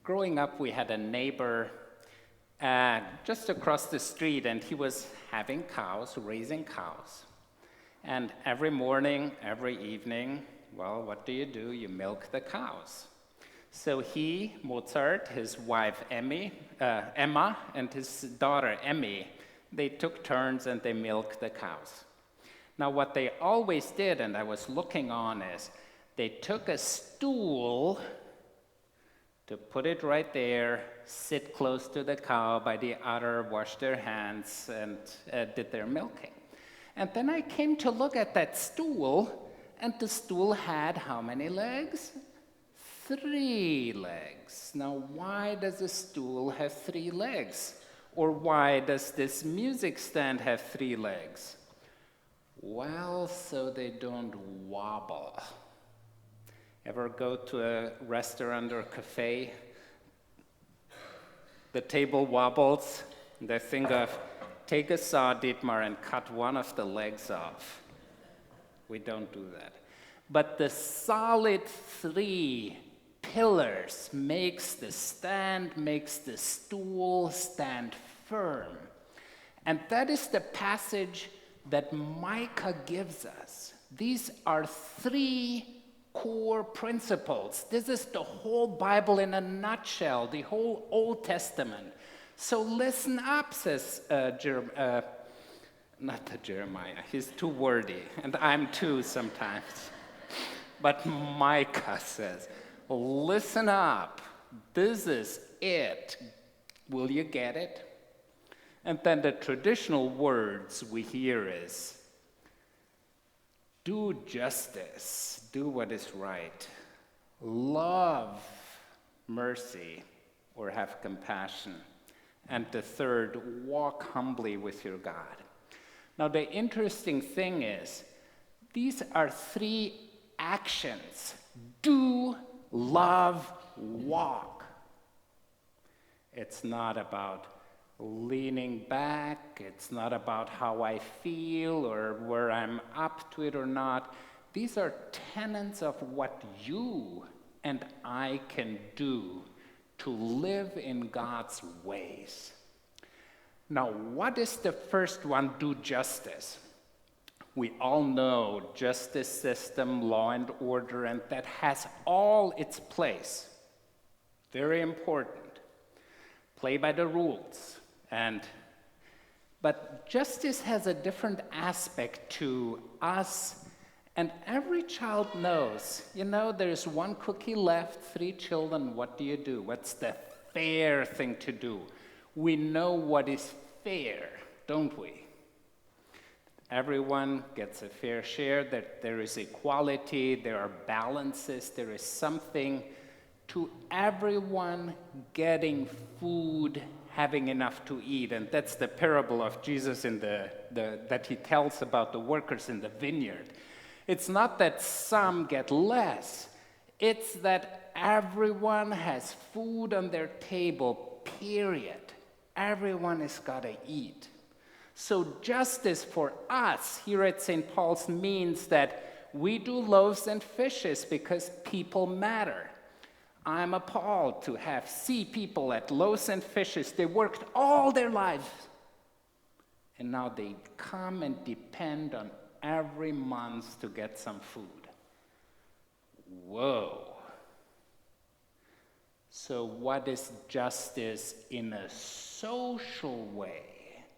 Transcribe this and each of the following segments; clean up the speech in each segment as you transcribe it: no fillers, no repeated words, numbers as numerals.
Growing up, we had a neighbor just across the street, and he was having cows, raising cows. And every morning, every evening, well, what do? You milk the cows. So he, Mozart, his wife Emma, and his daughter Emmy, they took turns and they milked the cows. Now what they always did, and I was looking on, is they took a stool to put it right there, sit close to the cow by the udder, wash their hands, and did their milking. And then I came to look at that stool, and the stool had how many legs? 3 legs. Now, why does a stool have 3 legs? Or why does this music stand have 3 legs? Well, so they don't wobble. Ever go to a restaurant or cafe? The table wobbles, and they think of, take a saw, Dietmar, and cut one of the legs off. We don't do that. But the solid 3 pillars makes the stool stand firm. And that is the passage that Micah gives us. These are 3 core principles. This is the whole Bible in a nutshell, the whole Old Testament. So listen up, says Jeremiah. He's too wordy, and I'm too sometimes. But Micah says, listen up. This is it. Will you get it? And then the traditional words we hear is, do justice, do what is right, love mercy, or have compassion. And the third, walk humbly with your God. Now the interesting thing is, these are 3 actions. Do, love, walk. It's not about leaning back. It's not about how I feel or where I'm up to it or not. These are tenets of what you and I can do to live in God's ways. Now, what is the first one? Do justice. We all know justice system, law and order, and that has all its place. Very important. Play by the rules. But justice has a different aspect to us, and every child knows, there's 1 cookie left, 3 children, what do? What's the fair thing to do? We know what is fair, don't we? Everyone gets a fair share, that there is equality, there are balances, there is something to everyone getting food, having enough to eat. And that's the parable of Jesus that he tells about the workers in the vineyard. It's not that some get less. It's that everyone has food on their table, period. Everyone has got to eat. So justice for us here at St. Paul's means that we do loaves and fishes because people matter. I'm appalled to see people at loaves and fishes. They worked all their lives, and now they come and depend on every month to get some food. Whoa. So what is justice in a social way?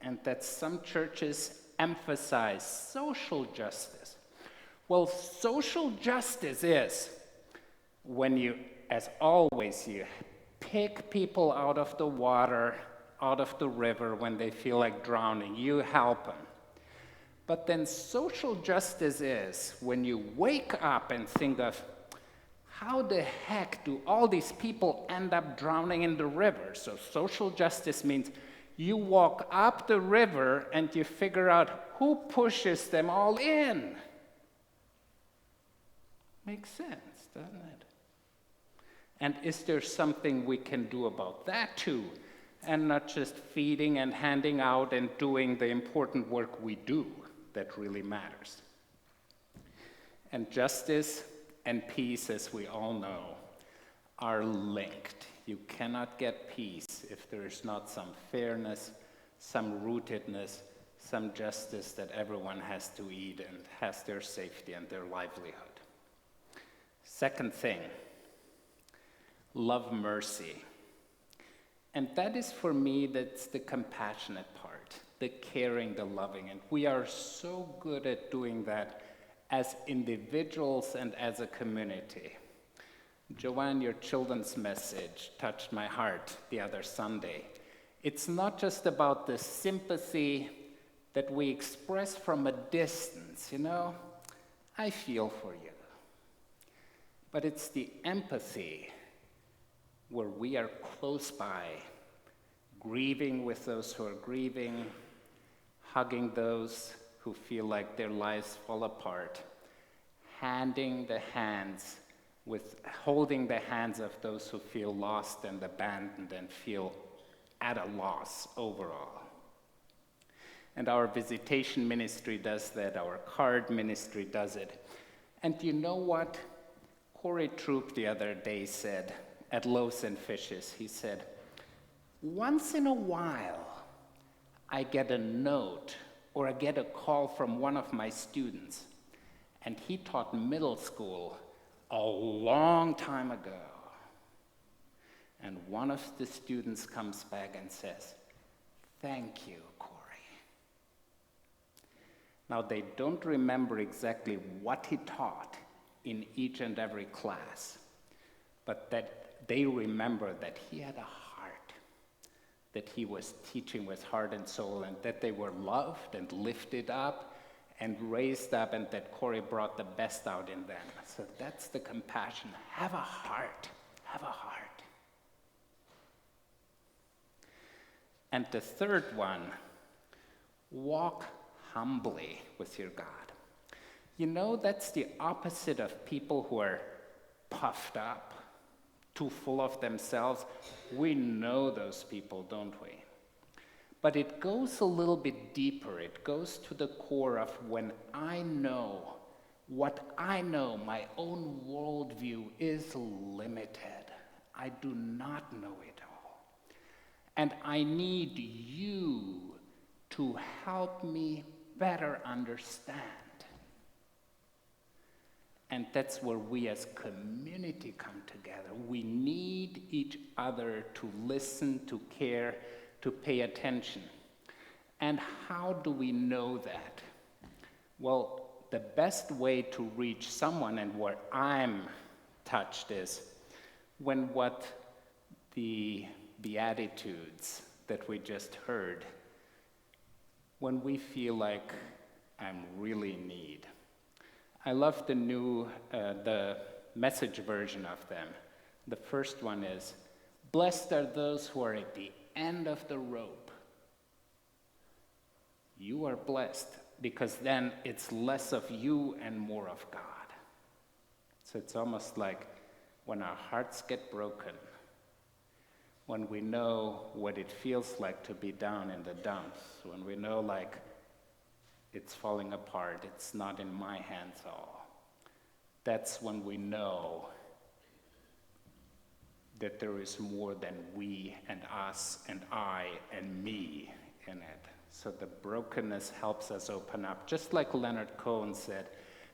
And that some churches emphasize social justice. Well, social justice is when you, as always, you pick people out of the water, out of the river when they feel like drowning. You help them. But then social justice is when you wake up and think of, how the heck do all these people end up drowning in the river? So social justice means you walk up the river and you figure out who pushes them all in. Makes sense, doesn't it? And is there something we can do about that too? And not just feeding and handing out and doing the important work we do that really matters. And justice and peace, as we all know, are linked. You cannot get peace if there is not some fairness, some rootedness, some justice that everyone has to eat and has their safety and their livelihood. Second thing, love mercy. And that is for me, that's the compassionate part, the caring, the loving. And we are so good at doing that as individuals and as a community. Joanne, your children's message touched my heart the other Sunday. It's not just about the sympathy that we express from a distance, I feel for you. But it's the empathy where we are close by, grieving with those who are grieving, hugging those who feel like their lives fall apart, holding the hands of those who feel lost and abandoned and feel at a loss overall. And our visitation ministry does that, our card ministry does it. And you know what? Corey Troop the other day said at Loaves and Fishes, he said, once in a while, I get a note or I get a call from one of my students, and he taught middle school a long time ago. And one of the students comes back and says, thank you, Corey. Now, they don't remember exactly what he taught in each and every class, but that they remember that he had a heart, that he was teaching with heart and soul, and that they were loved and lifted up and raised up, and that Corey brought the best out in them. So that's the compassion. Have a heart. Have a heart. And the third one, walk humbly with your God. That's the opposite of people who are puffed up, too full of themselves. We know those people, don't we? But it goes a little bit deeper. It goes to the core of when I know what I know, my own worldview is limited. I do not know it all. And I need you to help me better understand. And that's where we as community come together. We need each other to listen, to care, to pay attention. And how do we know that? Well, the best way to reach someone, and where I'm touched, is when what the Beatitudes that we just heard, when we feel like I'm really in need. I love the Message version of them. The first one is, blessed are those who are at the end of the rope. You are blessed, because then it's less of you and more of God. So it's almost like when our hearts get broken, when we know what it feels like to be down in the dumps, when we know like it's falling apart, it's not in my hands all. That's when we know that there is more than we and us and I and me in it. So the brokenness helps us open up. Just like Leonard Cohen said,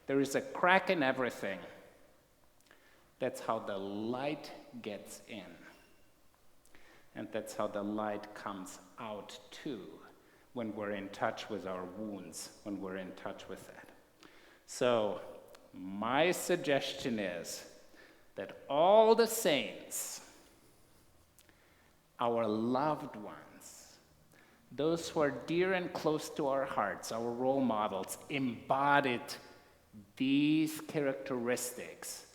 there is a crack in everything. That's how the light gets in. And that's how the light comes out too, when we're in touch with our wounds, when we're in touch with that. So my suggestion is that all the saints, our loved ones, those who are dear and close to our hearts, our role models, embodied these characteristics.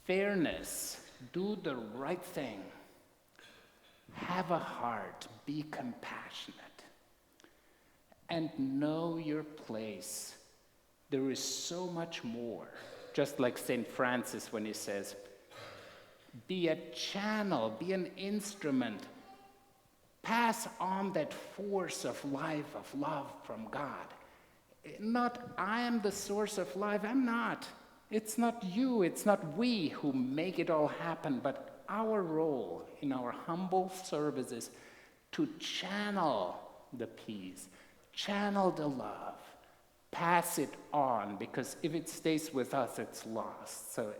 Fairness, do the right thing, have a heart, be compassionate, and know your place. There is so much more. Just like St. Francis when he says, be a channel, be an instrument, pass on that force of life, of love from God. Not I am the source of life, I'm not. It's not you, it's not we who make it all happen, but our role in our humble service is to channel the peace, channel the love, pass it on, because if it stays with us, it's lost. So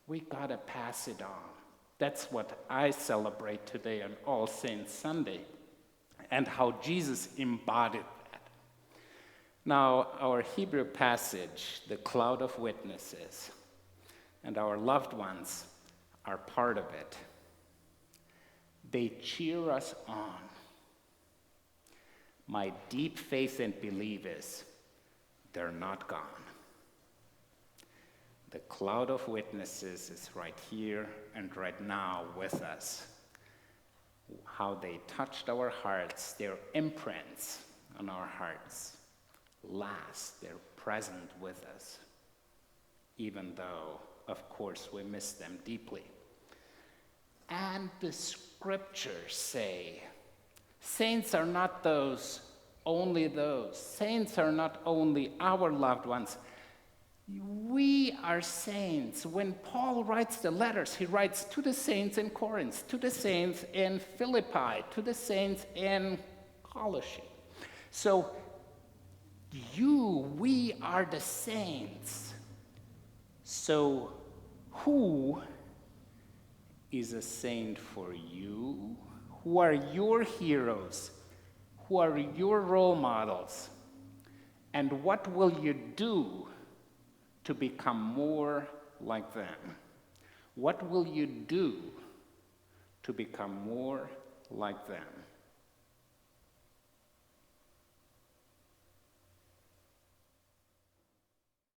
we gotta pass it on. That's what I celebrate today on All Saints Sunday, and how Jesus embodied that. Now, our Hebrew passage, the cloud of witnesses, and our loved ones are part of it. They cheer us on. My deep faith and belief is they're not gone. The cloud of witnesses is right here and right now with us. How they touched our hearts, their imprints on our hearts last, they're present with us, even though, of course, we miss them deeply. And the scriptures say, saints are not only those. Saints are not only our loved ones. We are saints. When Paul writes the letters, he writes to the saints in Corinth, to the saints in Philippi, to the saints in Colossae. So we are the saints. So who is a saint for you? Who are your heroes? Who are your role models? And what will you do to become more like them? What will you do to become more like them?